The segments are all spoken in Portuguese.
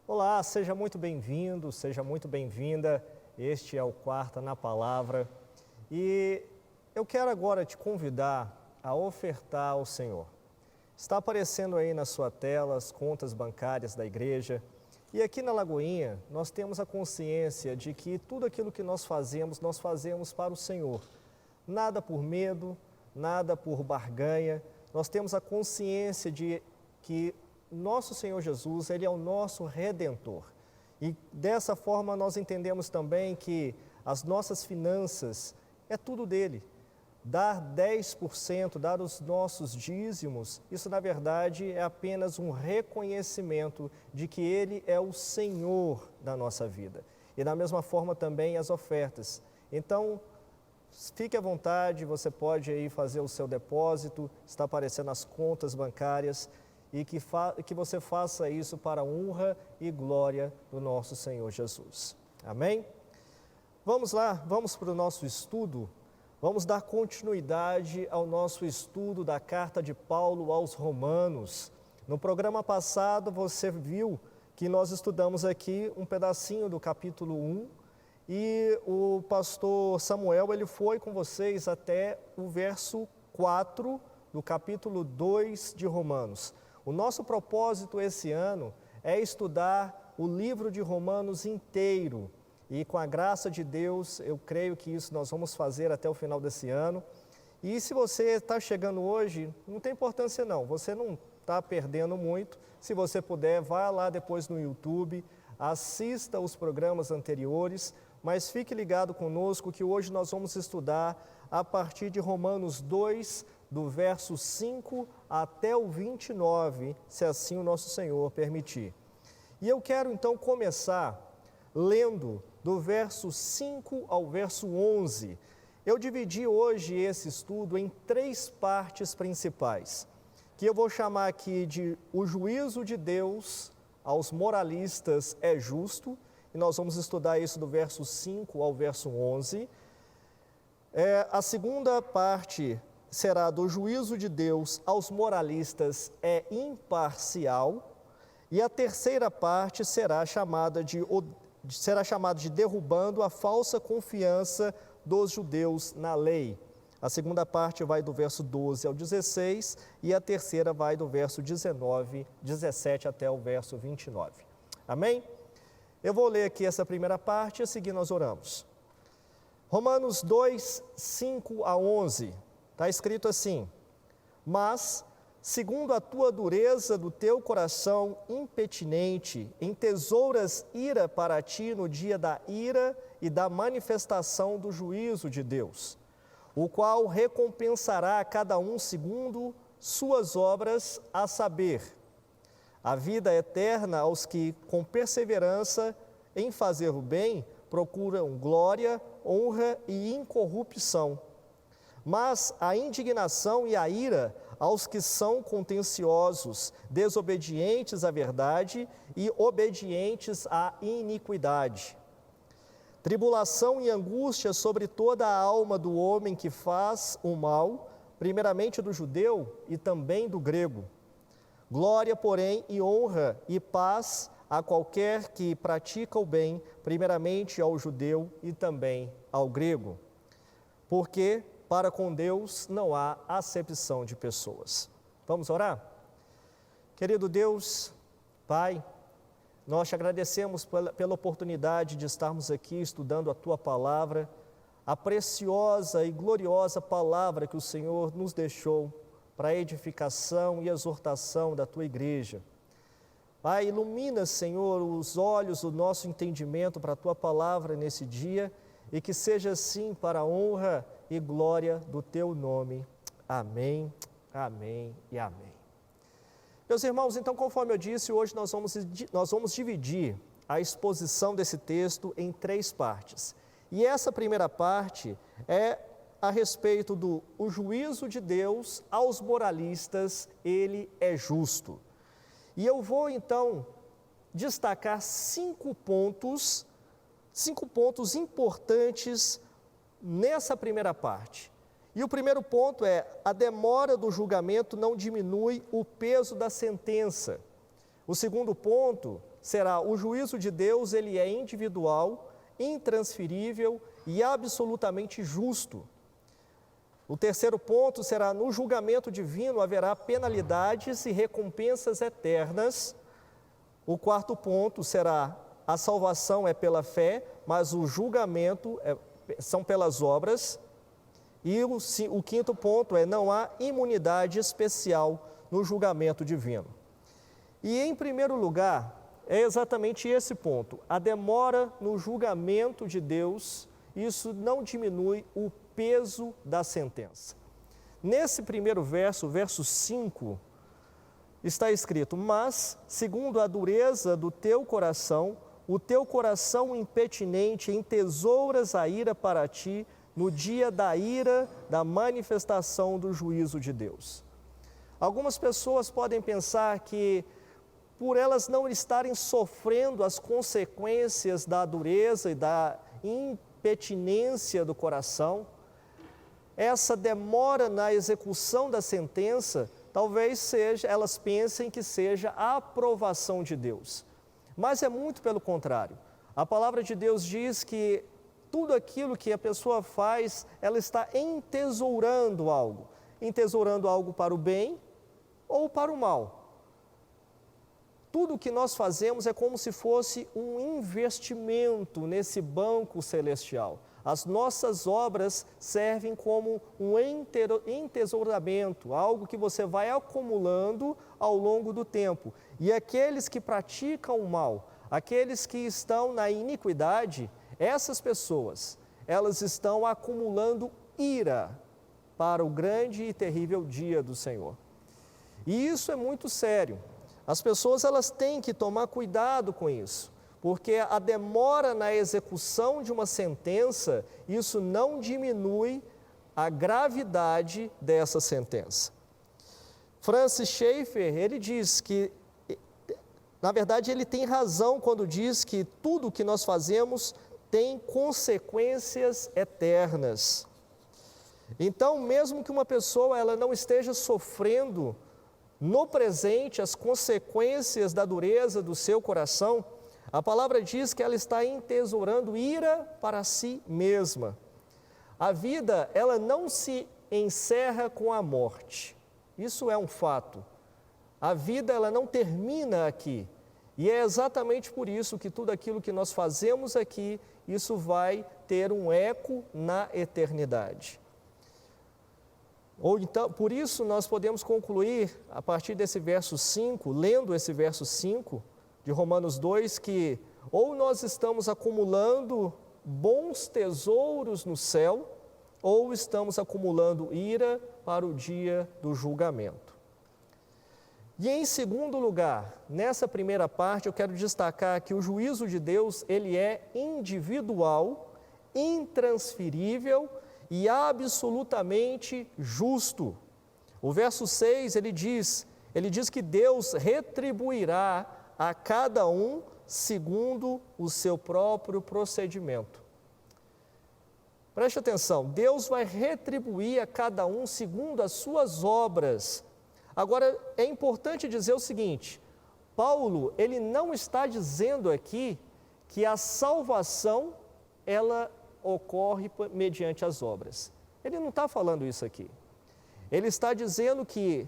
Olá, seja muito bem-vindo, seja muito bem-vinda. Este é o Quarta na Palavra e eu quero agora te convidar a ofertar ao Senhor. Está aparecendo aí na sua tela as contas bancárias da igreja e aqui na Lagoinha nós temos a consciência de que tudo aquilo que nós fazemos para o Senhor. Nada por medo, nada por barganha. Nós temos a consciência de que nosso Senhor Jesus, Ele é o nosso Redentor. E dessa forma nós entendemos também que as nossas finanças é tudo dele. Dar 10%, dar os nossos dízimos, isso na verdade é apenas um reconhecimento de que Ele é o Senhor da nossa vida. E da mesma forma também as ofertas. Então, fique à vontade, você pode aí fazer o seu depósito, está aparecendo as contas bancárias, e que você faça isso para a honra e glória do nosso Senhor Jesus. Amém? Vamos lá, vamos para o nosso estudo. Vamos dar continuidade ao nosso estudo da carta de Paulo aos Romanos. No programa passado você viu que nós estudamos aqui um pedacinho do capítulo 1 e o pastor Samuel ele foi com vocês até o verso 4 do capítulo 2 de Romanos. O nosso propósito esse ano é estudar o livro de Romanos inteiro e com a graça de Deus, eu creio que isso nós vamos fazer até o final desse ano. E se você está chegando hoje, não tem importância não, você não está perdendo muito. Se você puder, vá lá depois no YouTube, assista os programas anteriores, mas fique ligado conosco que hoje nós vamos estudar a partir de Romanos 2, do verso 5 até o 29, se assim o nosso Senhor permitir. E eu quero então começar lendo do verso 5 ao verso 11. Eu dividi hoje esse estudo em 3 partes principais, que eu vou chamar aqui de o juízo de Deus aos moralistas é justo, e nós vamos estudar isso do verso 5 ao verso 11. A segunda parte será do juízo de Deus aos moralistas é imparcial, e a terceira parte será chamada de derrubando a falsa confiança dos judeus na lei. A segunda parte vai do verso 12 ao 16 e a terceira vai do verso 17 até o verso 29. Amém? Eu vou ler aqui essa primeira parte e a seguir nós oramos. Romanos 2, 5 a 11. Está escrito assim: mas, segundo a tua dureza do teu coração impetinente, entesouras ira para ti no dia da ira e da manifestação do juízo de Deus, o qual recompensará a cada um segundo suas obras, a saber, a vida eterna aos que, com perseverança em fazer o bem, procuram glória, honra e incorrupção. Mas a indignação e a ira aos que são contenciosos, desobedientes à verdade e obedientes à iniquidade. Tribulação e angústia sobre toda a alma do homem que faz o mal, primeiramente do judeu e também do grego. Glória, porém, e honra e paz a qualquer que pratica o bem, primeiramente ao judeu e também ao grego. Porque para com Deus não há acepção de pessoas. Vamos orar? Querido Deus, Pai, nós te agradecemos pela oportunidade de estarmos aqui estudando a Tua Palavra, a preciosa e gloriosa Palavra que o Senhor nos deixou para a edificação e exortação da Tua Igreja. Pai, ilumina, Senhor, os olhos do nosso entendimento para a Tua Palavra nesse dia e que seja assim para a honra e glória do Teu nome. Amém, amém e amém. Meus irmãos, então, conforme eu disse, hoje nós vamos dividir a exposição desse texto em 3 partes. E essa primeira parte é a respeito do o juízo de Deus aos moralistas, ele é justo. E eu vou, então, destacar 5 pontos importantes nessa primeira parte. E o primeiro ponto é: a demora do julgamento não diminui o peso da sentença. O segundo ponto será: o juízo de Deus, ele é individual, intransferível e absolutamente justo. O terceiro ponto será: no julgamento divino haverá penalidades e recompensas eternas. O quarto ponto será: a salvação é pela fé, mas o julgamento são pelas obras. E o quinto ponto é: não há imunidade especial no julgamento divino. E em primeiro lugar, é exatamente esse ponto: a demora no julgamento de Deus, isso não diminui o peso da sentença. Nesse primeiro verso, verso 5, está escrito: mas, segundo a dureza do teu coração, o teu coração impetinente entesouras a ira para ti, no dia da ira, da manifestação do juízo de Deus. Algumas pessoas podem pensar que, por elas não estarem sofrendo as consequências da dureza e da impetinência do coração, essa demora na execução da sentença, talvez elas pensem que seja a aprovação de Deus. Mas é muito pelo contrário. A palavra de Deus diz que tudo aquilo que a pessoa faz, ela está entesourando algo para o bem ou para o mal. Tudo o que nós fazemos é como se fosse um investimento nesse banco celestial. As nossas obras servem como um entesouramento, algo que você vai acumulando ao longo do tempo. E aqueles que praticam o mal, aqueles que estão na iniquidade, essas pessoas, elas estão acumulando ira para o grande e terrível dia do Senhor. E isso é muito sério. As pessoas, elas têm que tomar cuidado com isso, porque a demora na execução de uma sentença, isso não diminui a gravidade dessa sentença. Francis Schaeffer, ele diz que, na verdade, ele tem razão quando diz que tudo o que nós fazemos tem consequências eternas. Então, mesmo que uma pessoa ela não esteja sofrendo no presente as consequências da dureza do seu coração, a palavra diz que ela está entesourando ira para si mesma. A vida, ela não se encerra com a morte. Isso é um fato. A vida, ela não termina aqui. E é exatamente por isso que tudo aquilo que nós fazemos aqui, isso vai ter um eco na eternidade. Ou então, por isso nós podemos concluir, a partir desse verso 5, lendo esse verso 5 de Romanos 2, que ou nós estamos acumulando bons tesouros no céu, ou estamos acumulando ira para o dia do julgamento. E em segundo lugar, nessa primeira parte, eu quero destacar que o juízo de Deus, ele é individual, intransferível e absolutamente justo. O verso 6, ele diz que Deus retribuirá a cada um segundo o seu próprio procedimento. Preste atenção, Deus vai retribuir a cada um segundo as suas obras. Agora, é importante dizer o seguinte: Paulo, ele não está dizendo aqui que a salvação, ela ocorre mediante as obras. Ele não está falando isso aqui. Ele está dizendo que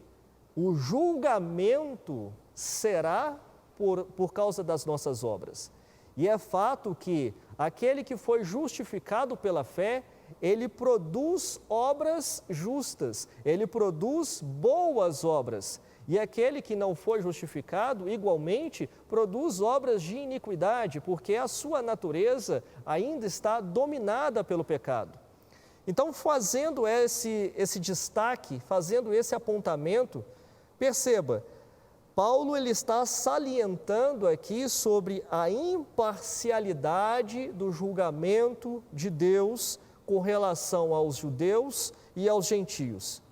o julgamento será por causa das nossas obras. E é fato que aquele que foi justificado pela fé, ele produz obras justas, ele produz boas obras. E aquele que não foi justificado, igualmente, produz obras de iniquidade, porque a sua natureza ainda está dominada pelo pecado. Então, fazendo esse destaque, fazendo esse apontamento, perceba, Paulo ele está salientando aqui sobre a imparcialidade do julgamento de Deus com relação aos judeus e aos gentios.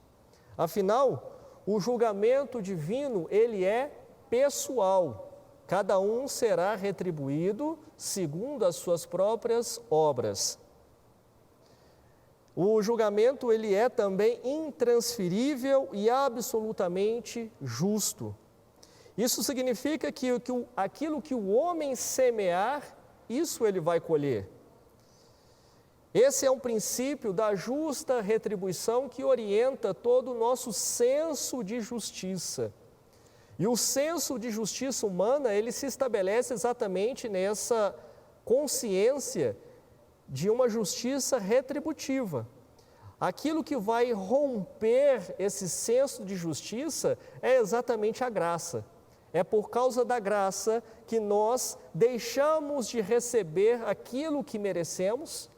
Afinal, o julgamento divino, ele é pessoal. Cada um será retribuído segundo as suas próprias obras. O julgamento, ele é também intransferível e absolutamente justo. Isso significa que aquilo que o homem semear, isso ele vai colher. Esse é um princípio da justa retribuição que orienta todo o nosso senso de justiça. E o senso de justiça humana, ele se estabelece exatamente nessa consciência de uma justiça retributiva. Aquilo que vai romper esse senso de justiça é exatamente a graça. É por causa da graça que nós deixamos de receber aquilo que merecemos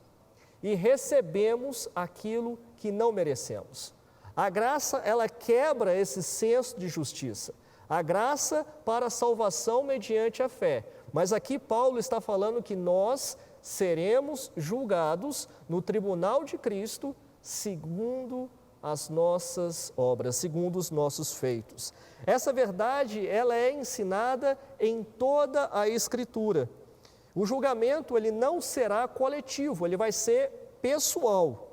e recebemos aquilo que não merecemos. A graça, ela quebra esse senso de justiça. A graça para a salvação mediante a fé. Mas aqui Paulo está falando que nós seremos julgados no tribunal de Cristo segundo as nossas obras, segundo os nossos feitos. Essa verdade, ela é ensinada em toda a Escritura. O julgamento, ele não será coletivo, ele vai ser pessoal.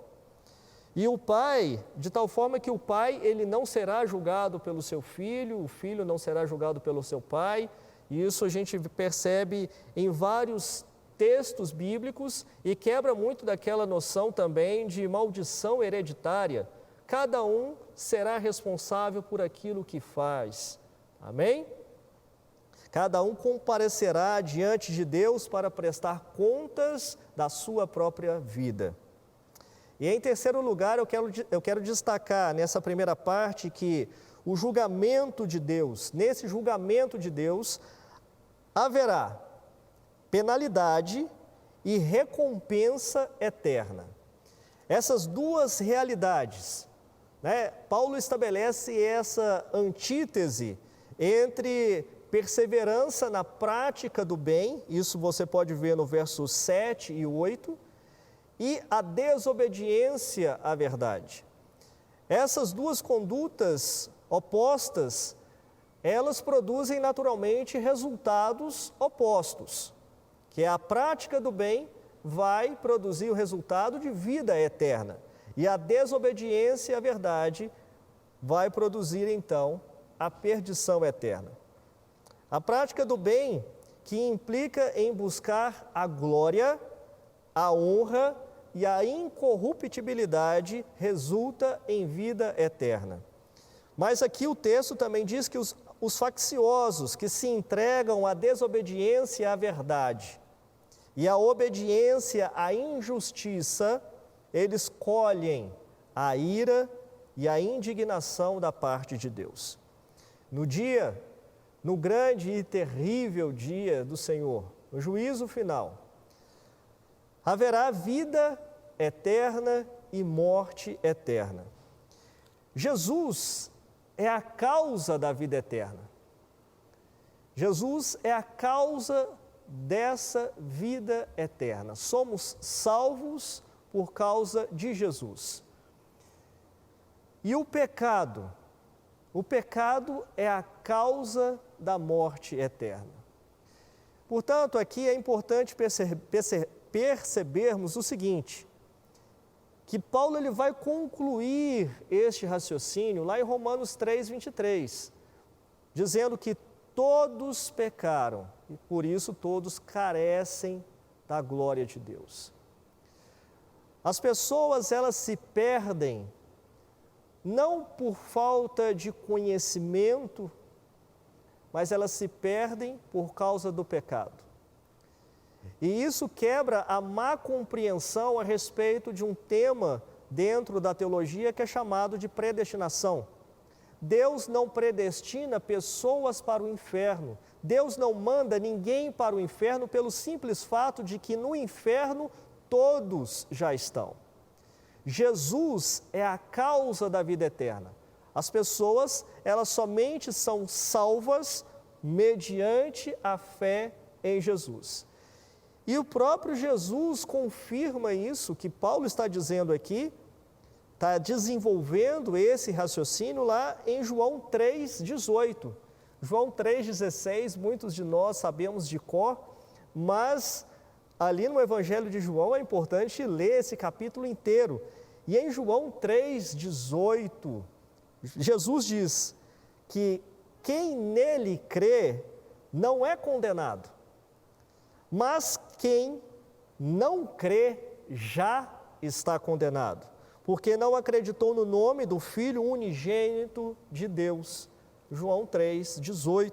E o pai, de tal forma que o pai, ele não será julgado pelo seu filho, o filho não será julgado pelo seu pai. E isso a gente percebe em vários textos bíblicos e quebra muito daquela noção também de maldição hereditária. Cada um será responsável por aquilo que faz. Amém? Cada um comparecerá diante de Deus para prestar contas da sua própria vida. E em terceiro lugar, eu quero destacar nessa primeira parte que o julgamento de Deus, nesse julgamento de Deus, haverá penalidade e recompensa eterna. Essas duas realidades, Paulo estabelece essa antítese entre perseverança na prática do bem, isso você pode ver no versos 7 e 8, e a desobediência à verdade. Essas duas condutas opostas, elas produzem naturalmente resultados opostos, que é a prática do bem vai produzir o resultado de vida eterna, e a desobediência à verdade vai produzir então a perdição eterna. A prática do bem, que implica em buscar a glória, a honra e a incorruptibilidade, resulta em vida eterna. Mas aqui o texto também diz que os facciosos que se entregam à desobediência à verdade e à obediência à injustiça, eles colhem a ira e a indignação da parte de Deus. No grande e terrível dia do Senhor, no juízo final, haverá vida eterna e morte eterna. Jesus é a causa da vida eterna. Jesus é a causa dessa vida eterna. Somos salvos por causa de Jesus. E o pecado é a causa da morte eterna. Portanto, aqui é importante percebermos o seguinte, que Paulo ele vai concluir este raciocínio lá em Romanos 3:23, dizendo que todos pecaram e por isso todos carecem da glória de Deus. As pessoas, elas se perdem não por falta de conhecimento, mas elas se perdem por causa do pecado. E isso quebra a má compreensão a respeito de um tema dentro da teologia que é chamado de predestinação. Deus não predestina pessoas para o inferno. Deus não manda ninguém para o inferno pelo simples fato de que no inferno todos já estão. Jesus é a causa da vida eterna. As pessoas, elas somente são salvas mediante a fé em Jesus. E o próprio Jesus confirma isso, que Paulo está dizendo aqui, está desenvolvendo esse raciocínio lá em João 3,18. João 3,16, muitos de nós sabemos de cor, mas ali no Evangelho de João é importante ler esse capítulo inteiro. E em João 3,18, Jesus diz que quem nele crê não é condenado, mas quem não crê já está condenado, porque não acreditou no nome do Filho unigênito de Deus. João 3,18.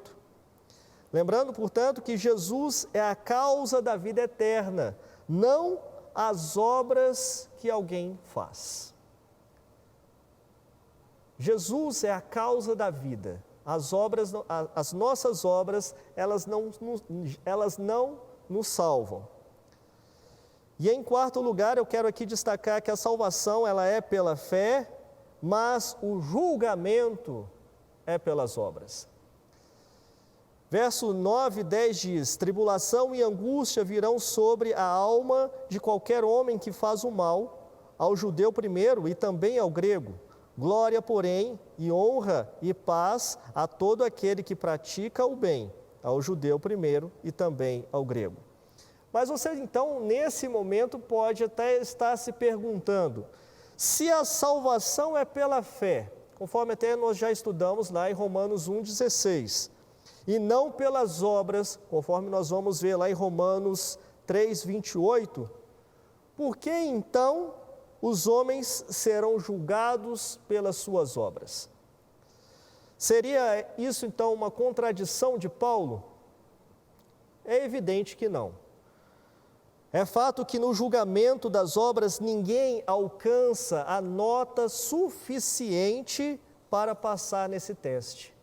Lembrando, portanto, que Jesus é a causa da vida eterna, não as obras que alguém faz. Jesus é a causa da vida. As nossas obras, elas não nos salvam. E em quarto lugar, eu quero aqui destacar que a salvação ela é pela fé, mas o julgamento é pelas obras. Verso 9 e 10 diz: tribulação e angústia virão sobre a alma de qualquer homem que faz o mal, ao judeu primeiro e também ao grego. Glória, porém, e honra e paz a todo aquele que pratica o bem, ao judeu primeiro e também ao grego. Mas você, então, nesse momento, pode até estar se perguntando, se a salvação é pela fé, conforme até nós já estudamos lá em Romanos 1,16, e não pelas obras, conforme nós vamos ver lá em Romanos 3,28, por que então os homens serão julgados pelas suas obras? Seria isso então uma contradição de Paulo? É evidente que não. É fato que no julgamento das obras ninguém alcança a nota suficiente para passar nesse teste.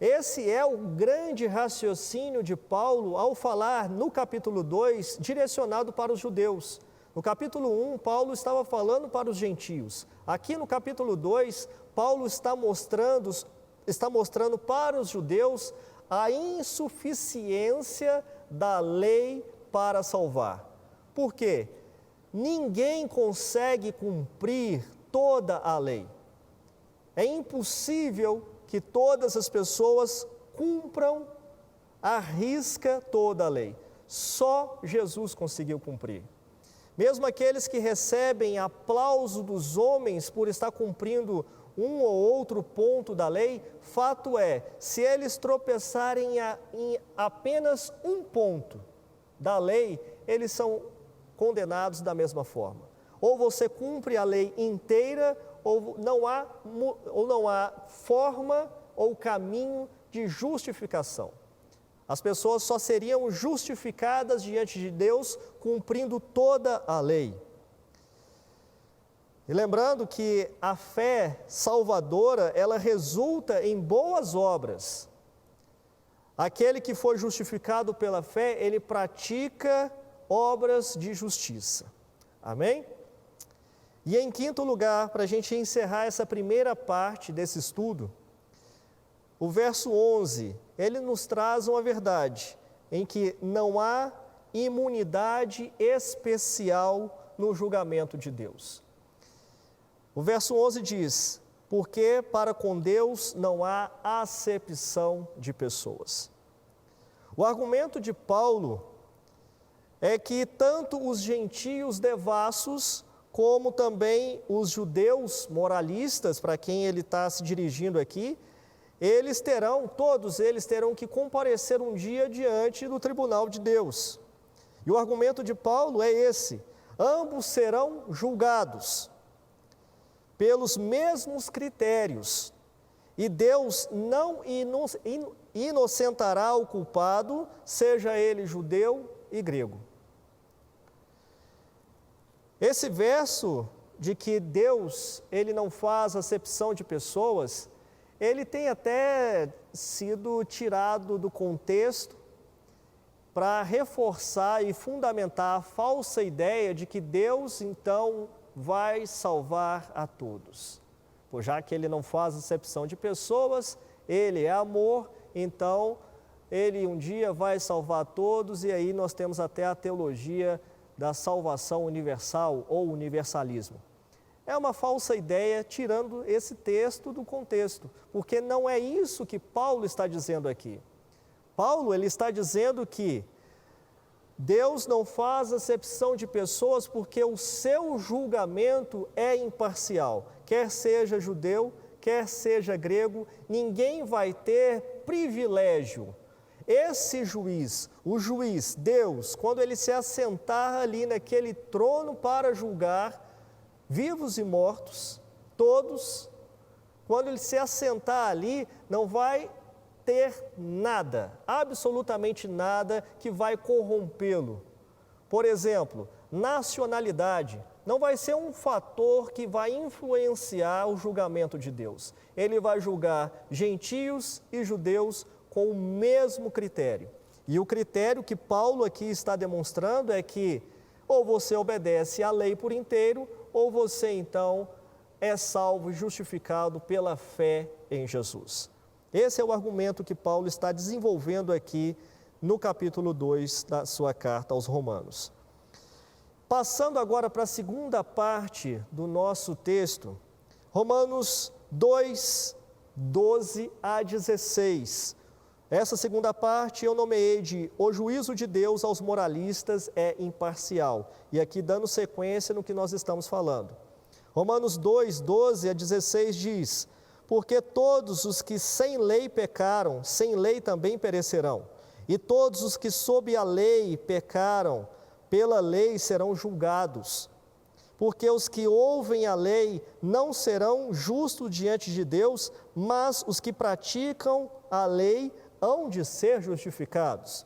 Esse é o grande raciocínio de Paulo ao falar no capítulo 2, direcionado para os judeus. No capítulo 1, Paulo estava falando para os gentios. Aqui no capítulo 2, Paulo está mostrando para os judeus a insuficiência da lei para salvar. Por quê? Ninguém consegue cumprir toda a lei. É impossível que todas as pessoas cumpram à risca toda a lei. Só Jesus conseguiu cumprir. Mesmo aqueles que recebem aplauso dos homens por estar cumprindo um ou outro ponto da lei, fato é, se eles tropeçarem em apenas um ponto da lei, eles são condenados da mesma forma. Ou você cumpre a lei inteira, ou não há forma ou caminho de justificação. As pessoas só seriam justificadas diante de Deus cumprindo toda a lei. E lembrando que a fé salvadora, ela resulta em boas obras. Aquele que foi justificado pela fé, ele pratica obras de justiça. Amém? E em quinto lugar, para a gente encerrar essa primeira parte desse estudo, o verso 11, ele nos traz uma verdade, em que não há imunidade especial no julgamento de Deus. O verso 11 diz: porque para com Deus não há acepção de pessoas. O argumento de Paulo é que tanto os gentios devassos, como também os judeus moralistas, para quem ele está se dirigindo aqui, todos eles terão que comparecer um dia diante do tribunal de Deus. E o argumento de Paulo é esse: ambos serão julgados pelos mesmos critérios, e Deus não inocentará o culpado, seja ele judeu e grego. Esse verso de que Deus, ele não faz acepção de pessoas, ele tem até sido tirado do contexto para reforçar e fundamentar a falsa ideia de que Deus, então, vai salvar a todos. Pois já que ele não faz acepção de pessoas, ele é amor, então ele um dia vai salvar todos, e aí nós temos até a teologia da salvação universal ou universalismo. É uma falsa ideia, tirando esse texto do contexto, porque não é isso que Paulo está dizendo aqui. Paulo, ele está dizendo que Deus não faz acepção de pessoas porque o seu julgamento é imparcial, quer seja judeu, quer seja grego, ninguém vai ter privilégio. Esse juiz, o juiz, Deus, quando ele se assentar ali naquele trono para julgar vivos e mortos, todos, quando ele se assentar ali, não vai ter nada, absolutamente nada que vai corrompê-lo. Por exemplo, nacionalidade não vai ser um fator que vai influenciar o julgamento de Deus. Ele vai julgar gentios e judeus com o mesmo critério. E o critério que Paulo aqui está demonstrando é que ou você obedece à lei por inteiro, ou você então é salvo e justificado pela fé em Jesus. Esse é o argumento que Paulo está desenvolvendo aqui no capítulo 2 da sua carta aos Romanos. Passando agora para a segunda parte do nosso texto, Romanos 2, 12 a 16. Essa segunda parte eu nomeei de o juízo de Deus aos moralistas é imparcial. E aqui dando sequência no que nós estamos falando. Romanos 2, 12 a 16 diz: porque todos os que sem lei pecaram, sem lei também perecerão. E todos os que sob a lei pecaram, pela lei serão julgados. Porque os que ouvem a lei não serão justos diante de Deus, mas os que praticam a lei hão de ser justificados.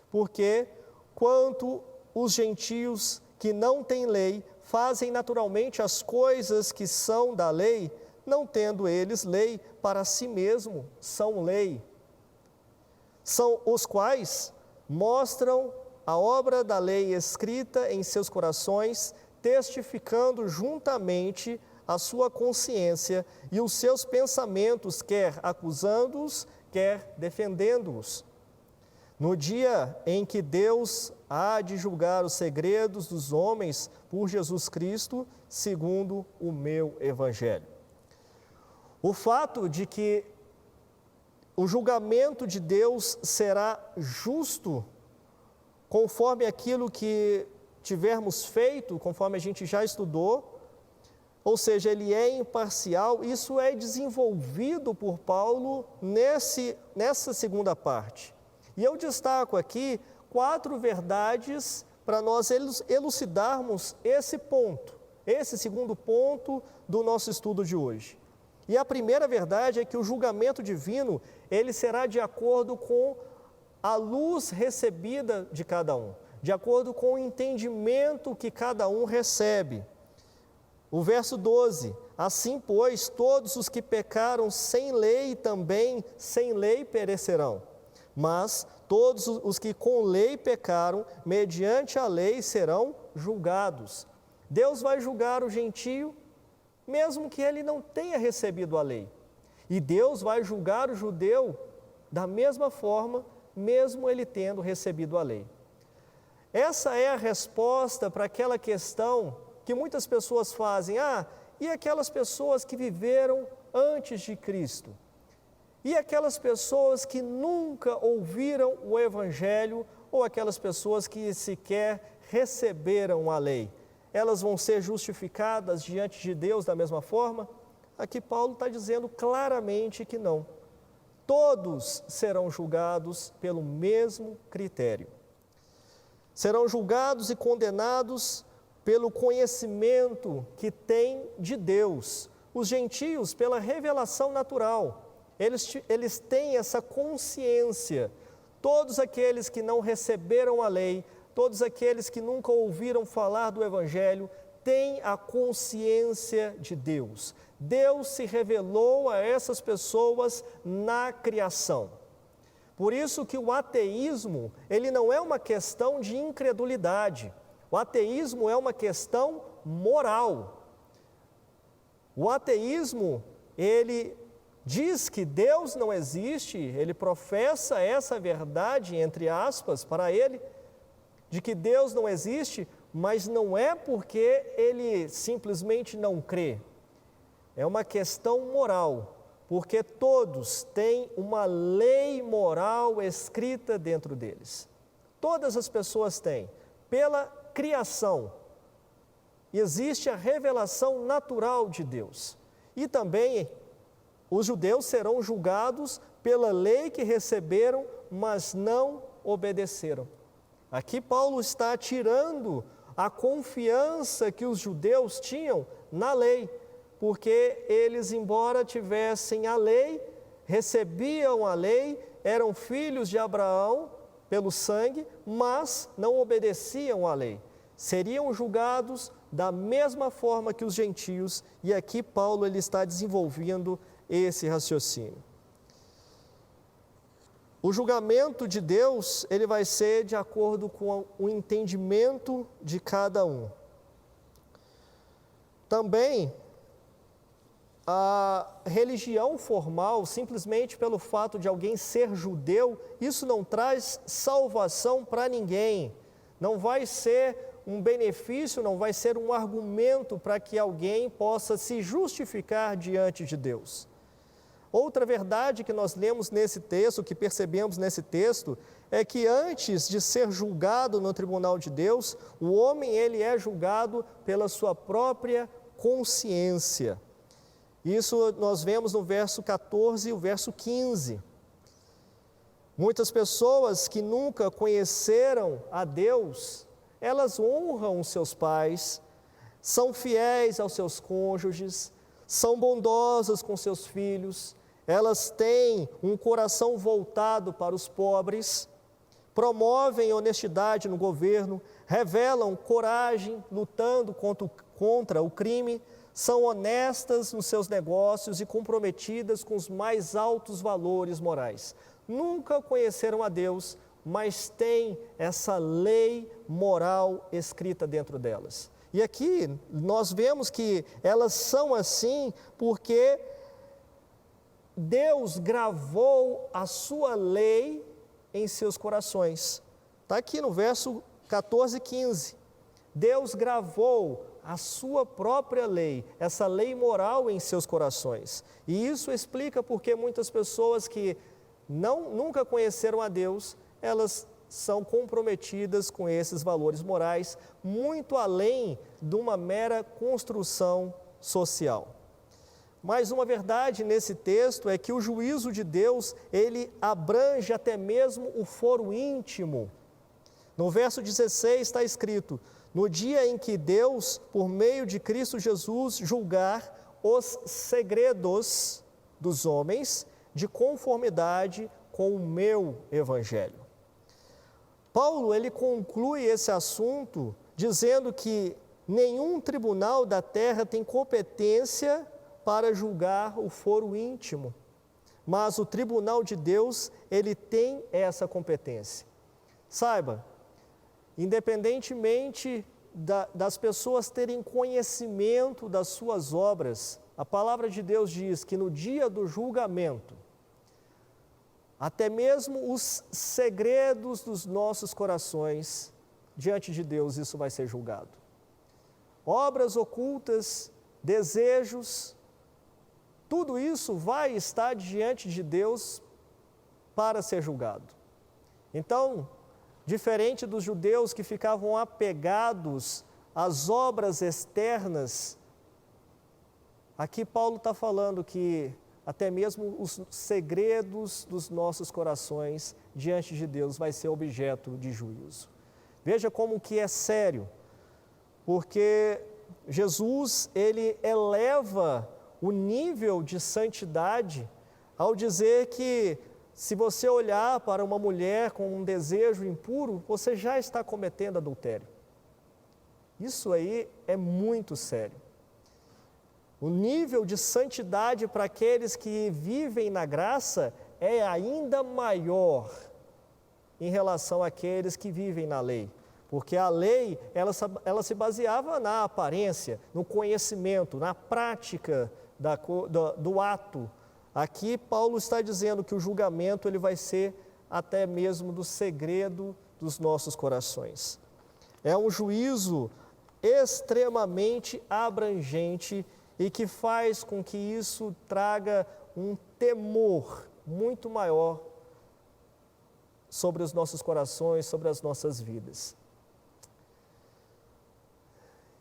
Porque, quanto os gentios que não têm lei, fazem naturalmente as coisas que são da lei, não tendo eles lei, para si mesmo são lei. São os quais mostram a obra da lei escrita em seus corações, testificando juntamente a sua consciência e os seus pensamentos, quer acusando-os, quer defendendo-os. No dia em que Deus há de julgar os segredos dos homens por Jesus Cristo, segundo o meu Evangelho. O fato de que o julgamento de Deus será justo, conforme aquilo que tivermos feito, conforme a gente já estudou, ou seja, ele é imparcial, isso é desenvolvido por Paulo nessa segunda parte. E eu destaco aqui 4 verdades para nós elucidarmos esse ponto, esse segundo ponto do nosso estudo de hoje. E a primeira verdade é que o julgamento divino, ele será de acordo com a luz recebida de cada um, de acordo com o entendimento que cada um recebe. O verso 12, assim pois, todos os que pecaram sem lei também sem lei perecerão. Mas todos os que com lei pecaram, mediante a lei serão julgados. Deus vai julgar o gentio, mesmo que ele não tenha recebido a lei. E Deus vai julgar o judeu da mesma forma, mesmo ele tendo recebido a lei. Essa é a resposta para aquela questão que muitas pessoas fazem. E aquelas pessoas que viveram antes de Cristo? E aquelas pessoas que nunca ouviram o Evangelho, ou aquelas pessoas que sequer receberam a lei? Elas vão ser justificadas diante de Deus da mesma forma? Aqui Paulo está dizendo claramente que não. Todos serão julgados pelo mesmo critério. Serão julgados e condenados pelo conhecimento que têm de Deus. Os gentios, pela revelação natural, eles têm essa consciência. Todos aqueles que não receberam a lei, todos aqueles que nunca ouviram falar do Evangelho, têm a consciência de Deus. Deus se revelou a essas pessoas na criação. Por isso que o ateísmo, ele não é uma questão de incredulidade. O ateísmo é uma questão moral. O ateísmo, ele diz que Deus não existe, ele professa essa verdade, entre aspas, para ele, de que Deus não existe, mas não é porque ele simplesmente não crê. É uma questão moral, porque todos têm uma lei moral escrita dentro deles. Todas as pessoas têm. Pela criação, existe a revelação natural de Deus. E também os judeus serão julgados pela lei que receberam, mas não obedeceram. Aqui Paulo está tirando a confiança que os judeus tinham na lei, porque eles, embora tivessem a lei, recebiam a lei, eram filhos de Abraão pelo sangue, mas não obedeciam à lei. Seriam julgados da mesma forma que os gentios, e aqui Paulo ele está desenvolvendo esse raciocínio. O julgamento de Deus, ele vai ser de acordo com o entendimento de cada um. Também, a religião formal, simplesmente pelo fato de alguém ser judeu, isso não traz salvação para ninguém. Não vai ser um benefício, não vai ser um argumento para que alguém possa se justificar diante de Deus. Outra verdade que nós lemos nesse texto, que percebemos nesse texto, é que antes de ser julgado no tribunal de Deus, o homem ele é julgado pela sua própria consciência. Isso nós vemos no verso 14 e o verso 15. Muitas pessoas que nunca conheceram a Deus, elas honram os seus pais, são fiéis aos seus cônjuges, são bondosas com seus filhos, elas têm um coração voltado para os pobres, promovem honestidade no governo, revelam coragem lutando contra o crime, são honestas nos seus negócios e comprometidas com os mais altos valores morais. Nunca conheceram a Deus, mas têm essa lei moral escrita dentro delas. E aqui nós vemos que elas são assim porque Deus gravou a sua lei em seus corações. Está aqui no verso 14 e 15. Deus gravou a sua própria lei, essa lei moral em seus corações. E isso explica porque muitas pessoas que nunca conheceram a Deus, elas são comprometidas com esses valores morais, muito além de uma mera construção social. Mas uma verdade nesse texto é que o juízo de Deus, ele abrange até mesmo o foro íntimo. No verso 16 está escrito: no dia em que Deus, por meio de Cristo Jesus, julgar os segredos dos homens, de conformidade com o meu evangelho. Paulo, ele conclui esse assunto dizendo que nenhum tribunal da terra tem competência para julgar o foro íntimo, mas o tribunal de Deus, ele tem essa competência. Saiba, independentemente das pessoas terem conhecimento das suas obras, a palavra de Deus diz que no dia do julgamento, até mesmo os segredos dos nossos corações, diante de Deus, isso vai ser julgado. Obras ocultas, desejos, tudo isso vai estar diante de Deus para ser julgado. Então, diferente dos judeus que ficavam apegados às obras externas, aqui Paulo está falando que até mesmo os segredos dos nossos corações diante de Deus vai ser objeto de juízo. Veja como que é sério, porque Jesus, ele eleva o nível de santidade ao dizer que se você olhar para uma mulher com um desejo impuro, você já está cometendo adultério. Isso aí é muito sério. O nível de santidade para aqueles que vivem na graça é ainda maior em relação àqueles que vivem na lei. Porque a lei, ela se baseava na aparência, no conhecimento, na prática do ato. Aqui Paulo está dizendo que o julgamento ele vai ser até mesmo do segredo dos nossos corações. É um juízo extremamente abrangente e que faz com que isso traga um temor muito maior sobre os nossos corações, sobre as nossas vidas.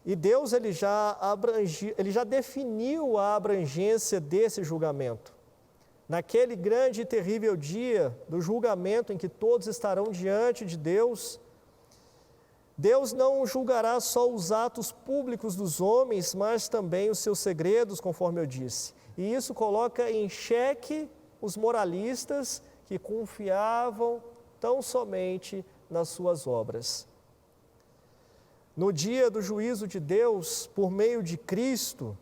E Deus ele já definiu a abrangência desse julgamento. naquele grande e terrível dia do julgamento em que todos estarão diante de Deus, Deus não julgará só os atos públicos dos homens, mas também os seus segredos, conforme eu disse. E isso coloca em xeque os moralistas que confiavam tão somente nas suas obras. No dia do juízo de Deus, por meio de Cristo,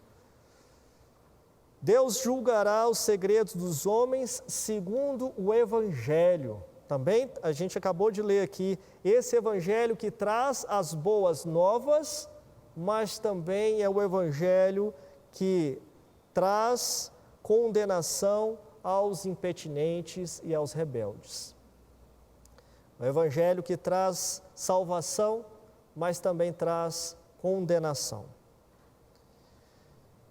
Deus julgará os segredos dos homens segundo o Evangelho. Também a gente acabou de ler aqui, esse Evangelho que traz as boas novas, mas também é o Evangelho que traz condenação aos impetinentes e aos rebeldes. O Evangelho que traz salvação, mas também traz condenação.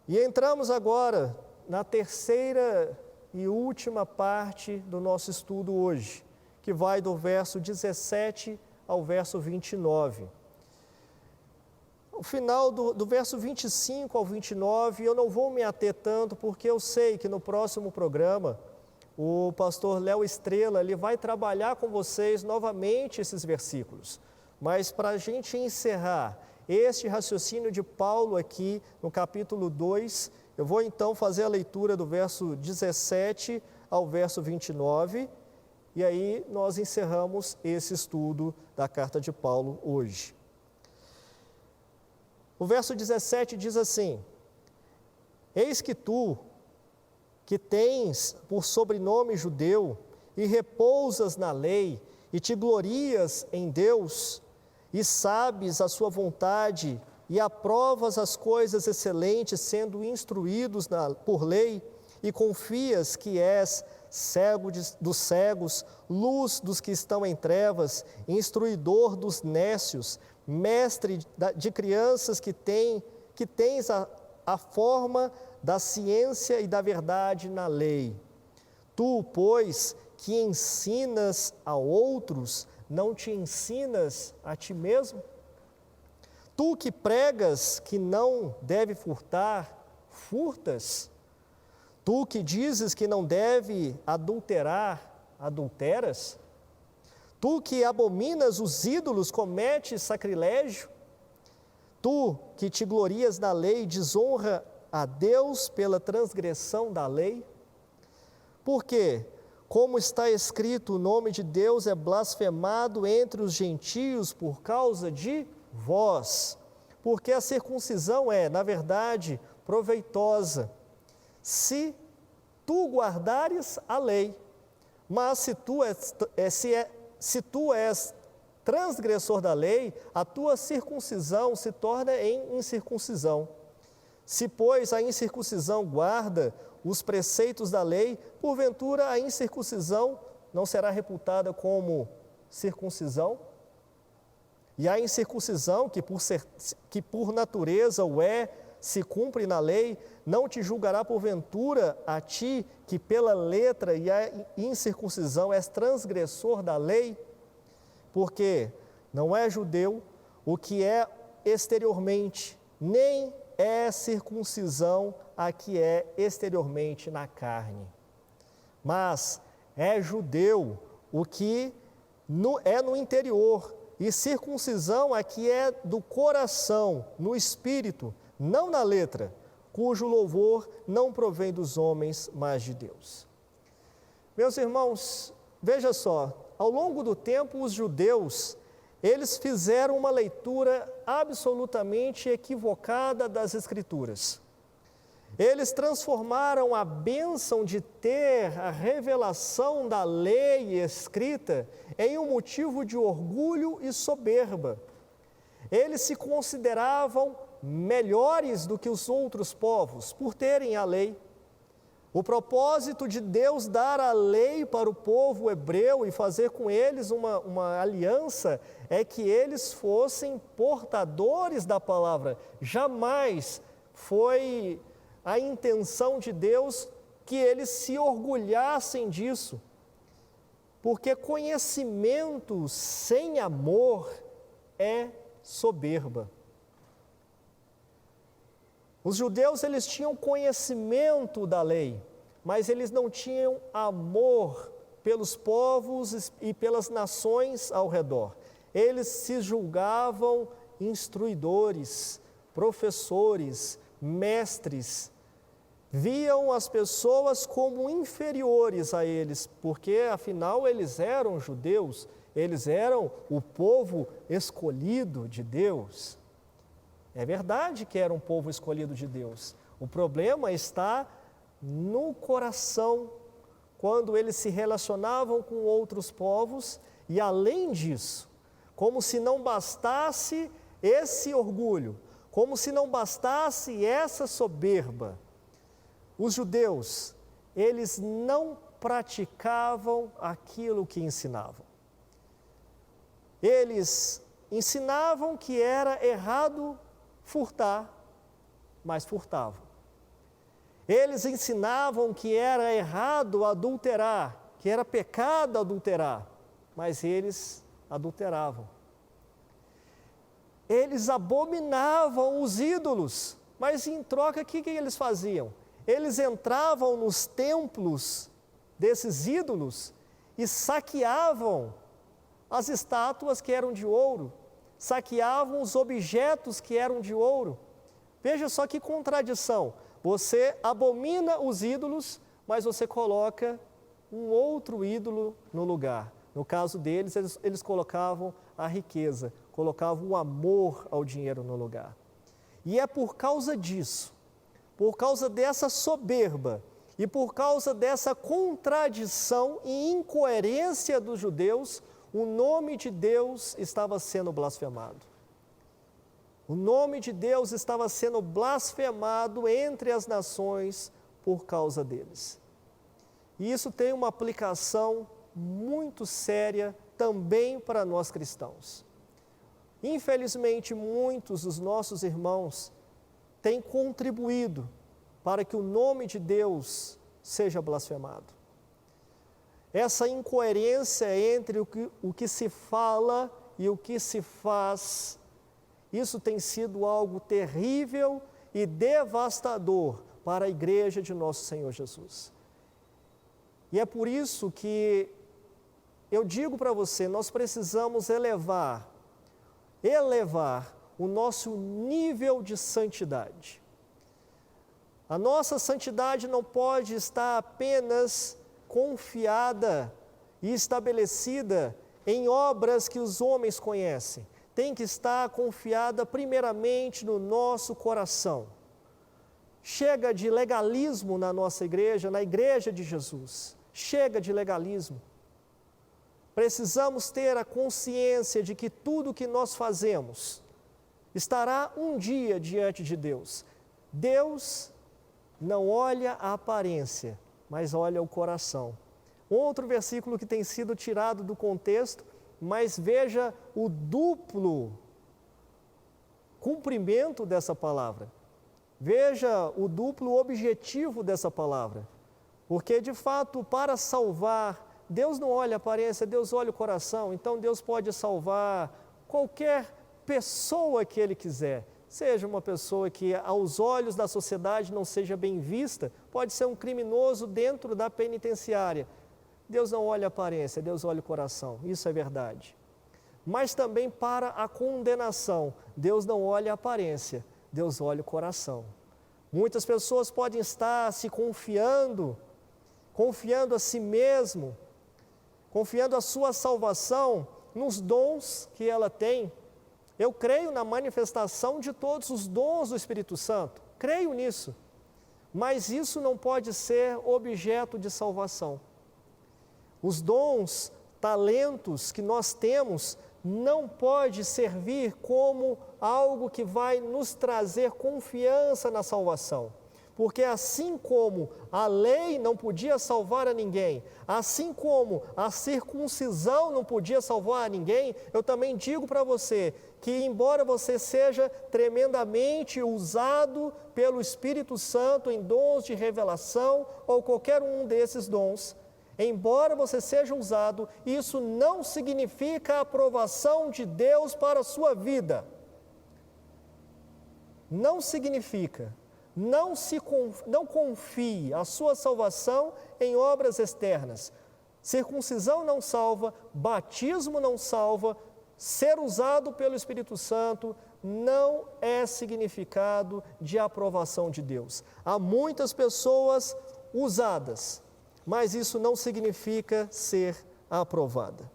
E entramos agora na terceira e última parte do nosso estudo hoje, que vai do verso 17 ao verso 29. O final do verso 25 ao 29, eu não vou me ater tanto, porque eu sei que no próximo programa, o pastor Léo Estrela, ele vai trabalhar com vocês novamente esses versículos. Mas para a gente encerrar este raciocínio de Paulo aqui no capítulo 2, eu vou então fazer a leitura do verso 17 ao verso 29, e aí nós encerramos esse estudo da carta de Paulo hoje. O verso 17 diz assim: Eis que tu, que tens por sobrenome judeu, e repousas na lei, e te glorias em Deus, e sabes a sua vontade, e aprovas as coisas excelentes, sendo instruídos por lei, e confias que és cego dos cegos, luz dos que estão em trevas, instruidor dos nécios, mestre de crianças que tens a forma da ciência e da verdade na lei. Tu, pois, que ensinas a outros, não te ensinas a ti mesmo? Tu que pregas que não deve furtar, furtas? Tu que dizes que não deve adulterar, adulteras? Tu que abominas os ídolos, cometes sacrilégio? Tu que te glorias na lei, desonra a Deus pela transgressão da lei? Porque, como está escrito, o nome de Deus é blasfemado entre os gentios por causa de vós. Porque a circuncisão é, na verdade, proveitosa, se tu guardares a lei. Mas se tu és transgressor da lei, a tua circuncisão se torna em incircuncisão. Se, pois, a incircuncisão guarda os preceitos da lei, porventura a incircuncisão não será reputada como circuncisão? E a incircuncisão, que por natureza o é, se cumpre na lei, não te julgará porventura a ti, que pela letra e a incircuncisão és transgressor da lei? Porque não é judeu o que é exteriormente, nem é circuncisão a que é exteriormente na carne. Mas é judeu o que é no interior, e circuncisão a que é do coração, no espírito, não na letra, cujo louvor não provém dos homens, mas de Deus. Meus irmãos, veja só, ao longo do tempo os judeus, eles fizeram uma leitura absolutamente equivocada das Escrituras. Eles transformaram a bênção de ter a revelação da lei escrita em um motivo de orgulho e soberba. Eles se consideravam melhores do que os outros povos por terem a lei. O propósito de Deus dar a lei para o povo hebreu e fazer com eles uma aliança é que eles fossem portadores da palavra. Jamais foi a intenção de Deus que eles se orgulhassem disso, porque conhecimento sem amor é soberba. Os judeus, eles tinham conhecimento da lei, mas eles não tinham amor pelos povos e pelas nações ao redor. Eles se julgavam instruidores, professores, mestres. Viam as pessoas como inferiores a eles, porque afinal eles eram judeus, eles eram o povo escolhido de Deus. É verdade que era um povo escolhido de Deus. O problema está no coração, quando eles se relacionavam com outros povos, e além disso, como se não bastasse esse orgulho, como se não bastasse essa soberba, os judeus, eles não praticavam aquilo que ensinavam. Eles ensinavam que era errado furtar, mas furtavam. Eles ensinavam que era errado adulterar, que era pecado adulterar, mas eles adulteravam. Eles abominavam os ídolos, mas em troca, o que eles faziam? Eles entravam nos templos desses ídolos e saqueavam as estátuas que eram de ouro, saqueavam os objetos que eram de ouro. Veja só que contradição. Você abomina os ídolos, mas você coloca um outro ídolo no lugar. No caso deles, eles colocavam a riqueza, colocavam o amor ao dinheiro no lugar. E é por causa disso, por causa dessa soberba e por causa dessa contradição e incoerência dos judeus, o nome de Deus estava sendo blasfemado. O nome de Deus estava sendo blasfemado entre as nações por causa deles. E isso tem uma aplicação muito séria também para nós cristãos. Infelizmente, muitos dos nossos irmãos têm contribuído para que o nome de Deus seja blasfemado. Essa incoerência entre o que se fala e o que se faz, isso tem sido algo terrível e devastador para a igreja de nosso Senhor Jesus. E é por isso que eu digo para você, nós precisamos elevar o nosso nível de santidade. A nossa santidade não pode estar apenas confiada e estabelecida em obras que os homens conhecem. Tem que estar confiada primeiramente no nosso coração. Chega de legalismo na nossa igreja, na igreja de Jesus. Chega de legalismo. Precisamos ter a consciência de que tudo que nós fazemos estará um dia diante de Deus. Deus não olha a aparência, mas olha o coração. Outro versículo que tem sido tirado do contexto, mas veja o duplo cumprimento dessa palavra. Veja o duplo objetivo dessa palavra. Porque, de fato, para salvar, Deus não olha a aparência, Deus olha o coração. Então, Deus pode salvar qualquer pessoa que Ele quiser. Seja uma pessoa que, aos olhos da sociedade, não seja bem vista, pode ser um criminoso dentro da penitenciária. Deus não olha a aparência, Deus olha o coração, isso é verdade. Mas também para a condenação, Deus não olha a aparência, Deus olha o coração. Muitas pessoas podem estar se confiando a si mesmo, confiando a sua salvação nos dons que ela tem. Eu creio na manifestação de todos os dons do Espírito Santo, creio nisso, mas isso não pode ser objeto de salvação. Os dons, talentos que nós temos, não pode servir como algo que vai nos trazer confiança na salvação. Porque assim como a lei não podia salvar a ninguém, assim como a circuncisão não podia salvar a ninguém, eu também digo para você que, embora você seja tremendamente usado pelo Espírito Santo em dons de revelação ou qualquer um desses dons, embora você seja usado, isso não significa a aprovação de Deus para a sua vida. Não significa. Não confie a sua salvação em obras externas. Circuncisão não salva, batismo não salva, ser usado pelo Espírito Santo não é significado de aprovação de Deus. Há muitas pessoas usadas, mas isso não significa ser aprovada.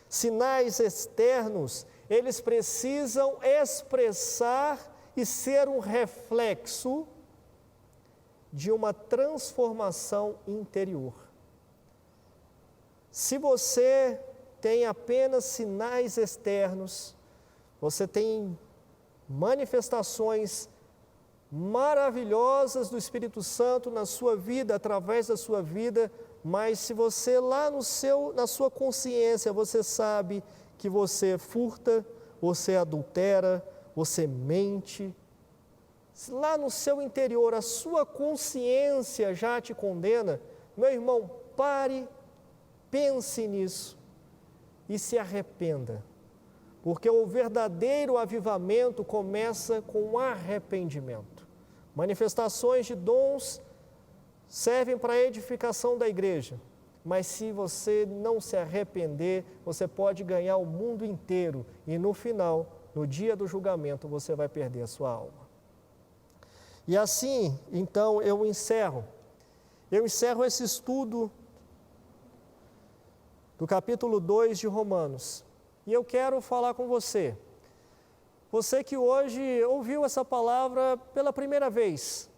Sinais externos, eles precisam expressar e ser um reflexo de uma transformação interior. Se você tem apenas sinais externos, você tem manifestações maravilhosas do Espírito Santo na sua vida, através da sua vida, mas se você lá na sua consciência, você sabe que você furta, você adultera, você mente, se lá no seu interior a sua consciência já te condena, meu irmão, pare, pense nisso e se arrependa. Porque o verdadeiro avivamento começa com arrependimento. Manifestações de dons servem para a edificação da igreja, mas se você não se arrepender, você pode ganhar o mundo inteiro e no final, no dia do julgamento, você vai perder a sua alma. E assim, então, eu encerro esse estudo do capítulo 2 de Romanos. E eu quero falar com você que hoje ouviu essa palavra pela primeira vez.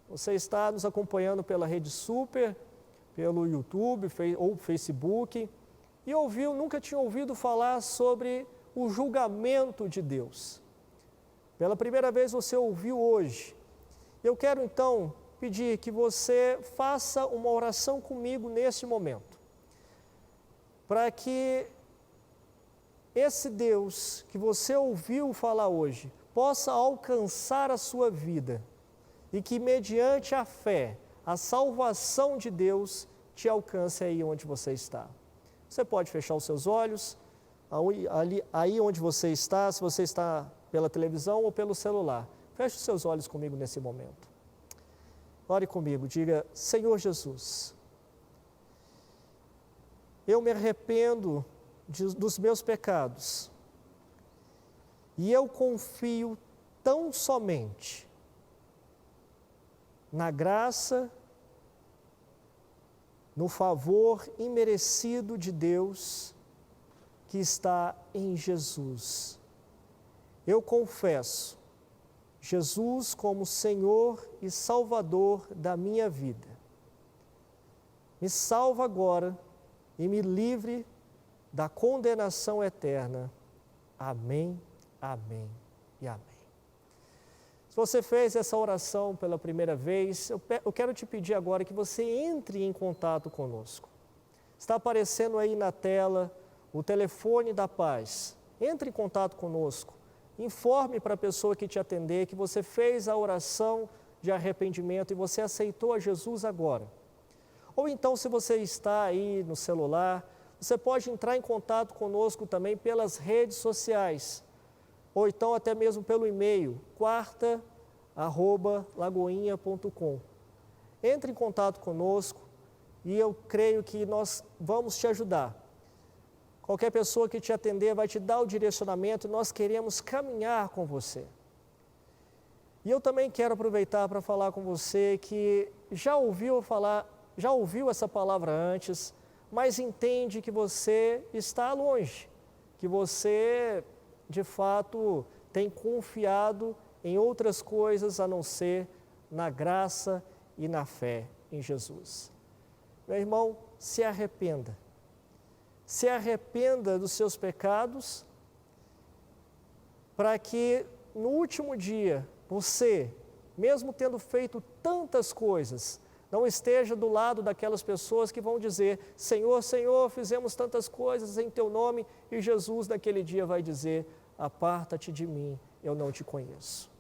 Você está nos acompanhando pela Rede Super, pelo YouTube ou Facebook, e nunca tinha ouvido falar sobre o julgamento de Deus. Pela primeira vez você ouviu hoje. Eu quero então pedir que você faça uma oração comigo neste momento, para que esse Deus que você ouviu falar hoje possa alcançar a sua vida e que mediante a fé, a salvação de Deus te alcance aí onde você está. Você pode fechar os seus olhos, aí onde você está, se você está pela televisão ou pelo celular. Feche os seus olhos comigo nesse momento. Ore comigo, diga: Senhor Jesus, eu me arrependo dos meus pecados e eu confio tão somente na graça, no favor imerecido de Deus que está em Jesus. Eu confesso Jesus como Senhor e Salvador da minha vida. Me salva agora e me livre da condenação eterna. Amém, amém e amém. Se você fez essa oração pela primeira vez, eu quero te pedir agora que você entre em contato conosco. Está aparecendo aí na tela o telefone da paz. Entre em contato conosco. Informe para a pessoa que te atender que você fez a oração de arrependimento e você aceitou a Jesus agora. Ou então, se você está aí no celular, você pode entrar em contato conosco também pelas redes sociais, ou então até mesmo pelo e-mail, quarta@lagoinha.com. Entre em contato conosco e eu creio que nós vamos te ajudar. Qualquer pessoa que te atender vai te dar o direcionamento e nós queremos caminhar com você. E eu também quero aproveitar para falar com você que já ouviu essa palavra antes, mas entende que você está longe, que você, de fato, tem confiado em outras coisas a não ser na graça e na fé em Jesus. Meu irmão, se arrependa. Se arrependa dos seus pecados, para que no último dia, você, mesmo tendo feito tantas coisas, não esteja do lado daquelas pessoas que vão dizer: Senhor, Senhor, fizemos tantas coisas em Teu nome, e Jesus naquele dia vai dizer: aparta-te de mim, eu não te conheço.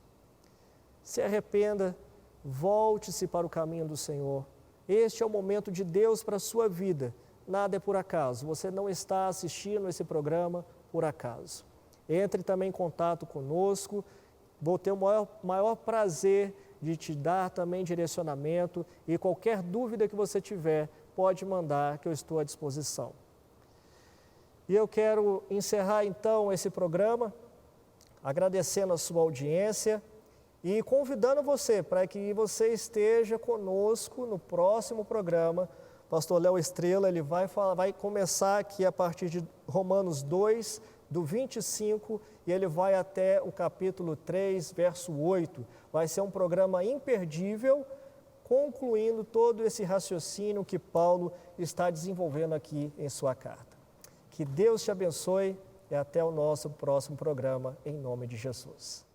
Se arrependa, volte-se para o caminho do Senhor. Este é o momento de Deus para a sua vida. Nada é por acaso, você não está assistindo esse programa por acaso. Entre também em contato conosco, vou ter o maior prazer de te dar também direcionamento, e qualquer dúvida que você tiver, pode mandar que eu estou à disposição. E eu quero encerrar então esse programa, agradecendo a sua audiência e convidando você para que você esteja conosco no próximo programa. Pastor Léo Estrela, ele vai começar aqui a partir de Romanos 2, do 25, e ele vai até o capítulo 3, verso 8. Vai ser um programa imperdível, concluindo todo esse raciocínio que Paulo está desenvolvendo aqui em sua carta. Que Deus te abençoe e até o nosso próximo programa, em nome de Jesus.